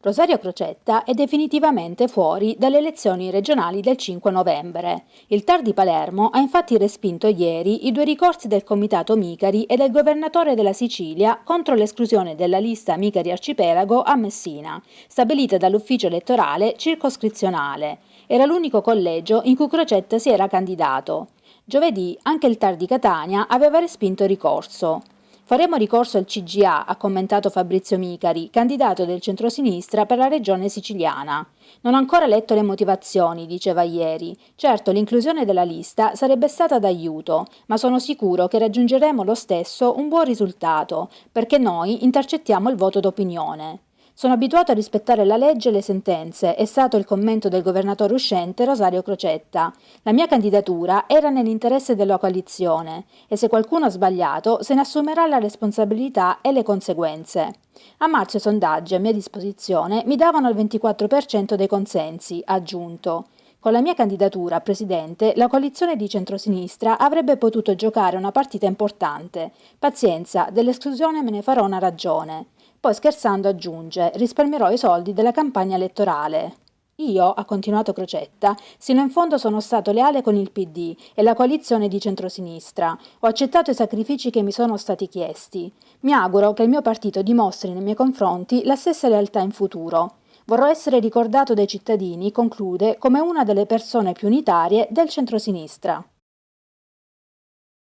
Rosario Crocetta è definitivamente fuori dalle elezioni regionali del 5 novembre. Il TAR di Palermo ha infatti respinto ieri i due ricorsi del Comitato Micari e del governatore della Sicilia contro l'esclusione della lista Micari Arcipelago a Messina, stabilita dall'ufficio elettorale circoscrizionale. Era l'unico collegio in cui Crocetta si era candidato. Giovedì anche il TAR di Catania aveva respinto il ricorso. Faremo ricorso al CGA, ha commentato Fabrizio Micari, candidato del centrosinistra per la regione siciliana. Non ho ancora letto le motivazioni, diceva ieri. Certo, l'inclusione della lista sarebbe stata d'aiuto, ma sono sicuro che raggiungeremo lo stesso un buon risultato, perché noi intercettiamo il voto d'opinione. Sono abituato a rispettare la legge e le sentenze, è stato il commento del governatore uscente Rosario Crocetta. La mia candidatura era nell'interesse della coalizione e se qualcuno ha sbagliato se ne assumerà la responsabilità e le conseguenze. A marzo i sondaggi a mia disposizione mi davano il 24% dei consensi, ha aggiunto. Con la mia candidatura a presidente, la coalizione di centrosinistra avrebbe potuto giocare una partita importante. Pazienza, dell'esclusione me ne farò una ragione. Poi scherzando aggiunge, risparmierò i soldi della campagna elettorale. Io, ha continuato Crocetta, sino in fondo sono stato leale con il PD e la coalizione di centrosinistra. Ho accettato i sacrifici che mi sono stati chiesti. Mi auguro che il mio partito dimostri nei miei confronti la stessa lealtà in futuro. Vorrò essere ricordato dai cittadini, conclude, come una delle persone più unitarie del centrosinistra.